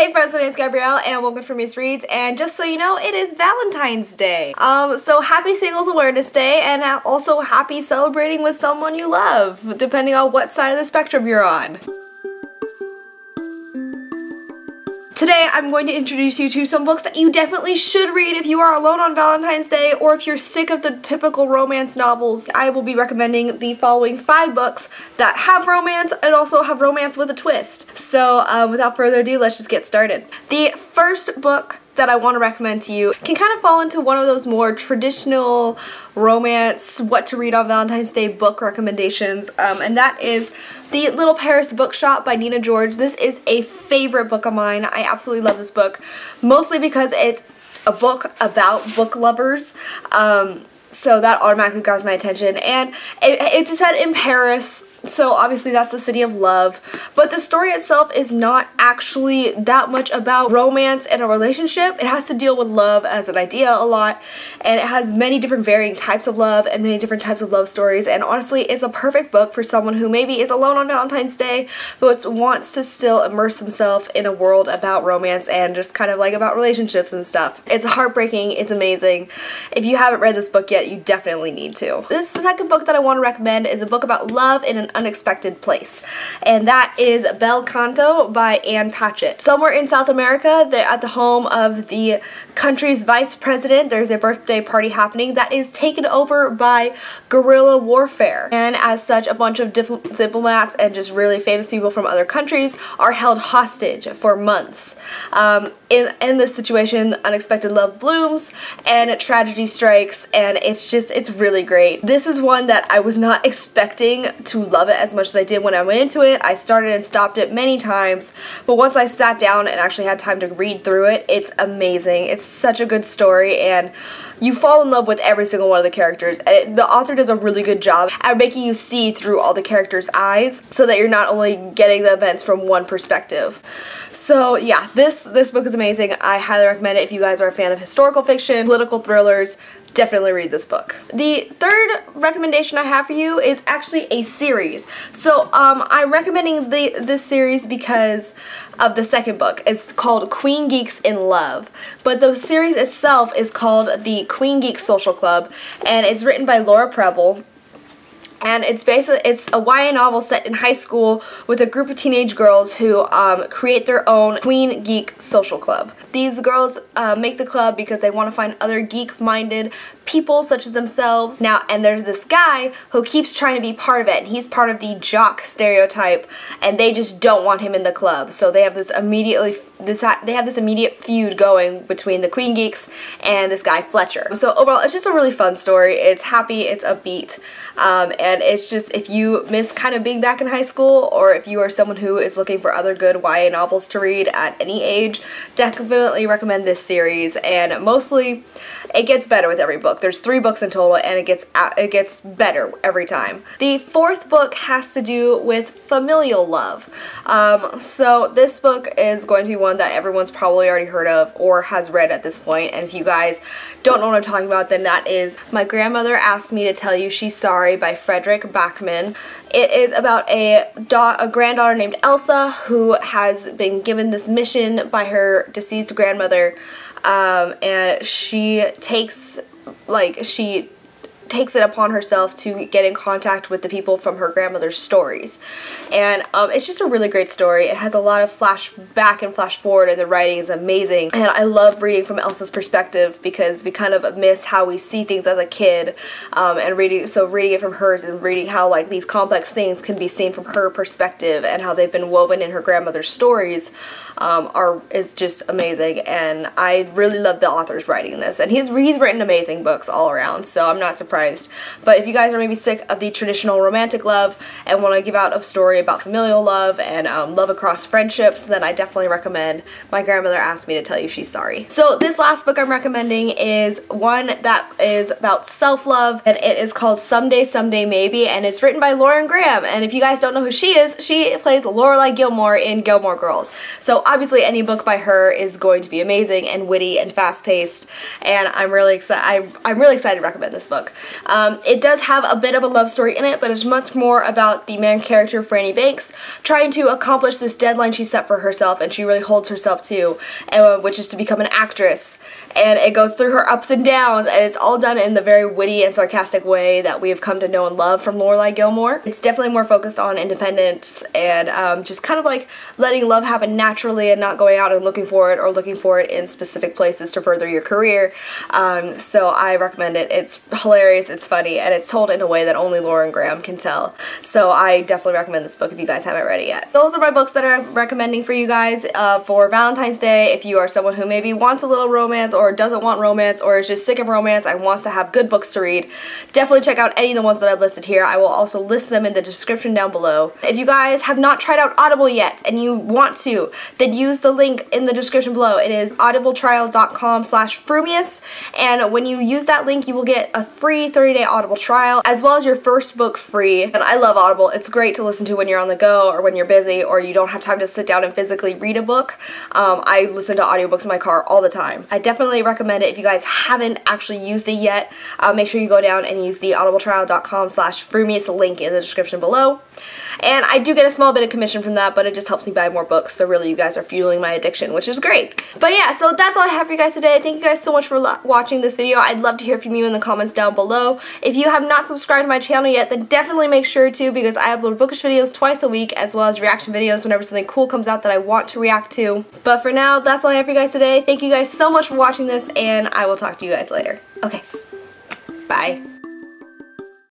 Hey friends, my name is Gabrielle and welcome to FrumiousReads, and just so you know, it is Valentine's Day. So happy Singles Awareness Day, and also happy celebrating with someone you love, depending on what side of the spectrum you're on. Today, I'm going to introduce you to some books that you definitely should read if you are alone on Valentine's Day or if you're sick of the typical romance novels. I will be recommending the following 5 books that have romance and also have romance with a twist. So, without further ado, let's just get started. The first book that I want to recommend to you can kind of fall into one of those more traditional romance, what to read on Valentine's Day book recommendations, and that is The Little Paris Bookshop by Nina George. This is a favorite book of mine. I absolutely love this book, mostly because it's a book about book lovers. So that automatically grabs my attention, and it's set in Paris, so obviously that's the city of love, but the story itself is not actually that much about romance and a relationship. It has to deal with love as an idea a lot, and it has many different varying types of love and many different types of love stories, and honestly it's a perfect book for someone who maybe is alone on Valentine's Day but wants to still immerse himself in a world about romance and just kind of like about relationships and stuff. It's heartbreaking, it's amazing. If you haven't read this book yet, you definitely need to. This second book that I want to recommend is a book about love in an unexpected place, and that is Bel Canto by Ann Patchett. Somewhere in South America, they're at the home of the country's vice president. There's a birthday party happening that is taken over by guerrilla warfare, and as such a bunch of diplomats and just really famous people from other countries are held hostage for months. In this situation, unexpected love blooms and tragedy strikes, and it's really great. This is one that I was not expecting to love it as much as I did when I went into it. I started and stopped it many times, but once I sat down and actually had time to read through it, it's amazing. It's such a good story, and you fall in love with every single one of the characters. The author does a really good job at making you see through all the characters' eyes so that you're not only getting the events from one perspective. So yeah, this book is amazing. I highly recommend it if you guys are a fan of historical fiction, political thrillers. Definitely read this book. The third recommendation I have for you is actually a series. So I'm recommending this series because of the second book. It's called Queen Geeks in Love, but the series itself is called the Queen Geek Social Club, and it's written by Preble. And it's a YA novel set in high school with a group of teenage girls who create their own Queen Geek Social Club. These girls make the club because they want to find other geek-minded people such as themselves. And there's this guy who keeps trying to be part of it, and he's part of the jock stereotype, and they just don't want him in the club. So they have this immediate feud going between the Queen Geeks and this guy Fletcher. So overall, it's just a really fun story. It's happy, it's upbeat, and it's just, if you miss kind of being back in high school, or if you are someone who is looking for other good YA novels to read at any age, definitely recommend this series. And mostly, it gets better with every book. There's 3 books in total, and it gets better every time. The fourth book has to do with familial love. So this book is going to be one that everyone's probably already heard of or has read at this point, and if you guys don't know what I'm talking about, then that is My Grandmother Asked Me to Tell You She's Sorry by Frederick Bachman. It is about a granddaughter named Elsa who has been given this mission by her deceased grandmother, and she takes it upon herself to get in contact with the people from her grandmother's stories. And it's just a really great story. It has a lot of flashback and flash forward, and the writing is amazing. And I love reading from Elsa's perspective because we kind of miss how we see things as a kid, and reading it from hers and reading how like these complex things can be seen from her perspective and how they've been woven in her grandmother's stories is just amazing. And I really love the author's writing this, and he's written amazing books all around, so I'm not surprised. But if you guys are maybe sick of the traditional romantic love and want to give out a story about familial love and love across friendships, then I definitely recommend My Grandmother Asked Me to Tell You She's Sorry. So this last book I'm recommending is one that is about self-love, and it is called Someday, Someday Maybe, and it's written by Lauren Graham. And if you guys don't know who she is, she plays Lorelai Gilmore in Gilmore Girls. So obviously any book by her is going to be amazing and witty and fast-paced, and I'm really excited to recommend this book. It does have a bit of a love story in it, but it's much more about the main character, Franny Banks, trying to accomplish this deadline she set for herself and she really holds herself to, which is to become an actress. And it goes through her ups and downs, and it's all done in the very witty and sarcastic way that we have come to know and love from Lorelai Gilmore. It's definitely more focused on independence and just kind of like letting love happen naturally and not going out and looking for it or looking for it in specific places to further your career. So I recommend it. It's hilarious, it's funny, and it's told in a way that only Lauren Graham can tell. So I definitely recommend this book if you guys haven't read it yet. Those are my books that I'm recommending for you guys for Valentine's Day. If you are someone who maybe wants a little romance or doesn't want romance or is just sick of romance and wants to have good books to read, definitely check out any of the ones that I've listed here. I will also list them in the description down below. If you guys have not tried out Audible yet and you want to, then use the link in the description below. It is audibletrial.com/frumious, and when you use that link you will get a free 30-day Audible trial as well as your first book free. And I love Audible. It's great to listen to when you're on the go or when you're busy or you don't have time to sit down and physically read a book. I listen to audiobooks in my car all the time. I definitely recommend it. If you guys haven't actually used it yet, make sure you go down and use the audibletrial.com/frumious link in the description below. And I do get a small bit of commission from that, but it just helps me buy more books, so really you guys are fueling my addiction, which is great. But yeah, so that's all I have for you guys today. Thank you guys so much for watching this video. I'd love to hear from you in the comments down below. If you have not subscribed to my channel yet, then definitely make sure to, because I upload Bookish videos twice a week, as well as reaction videos whenever something cool comes out that I want to react to. But for now, that's all I have for you guys today. Thank you guys so much for watching this, and I will talk to you guys later. Okay, bye.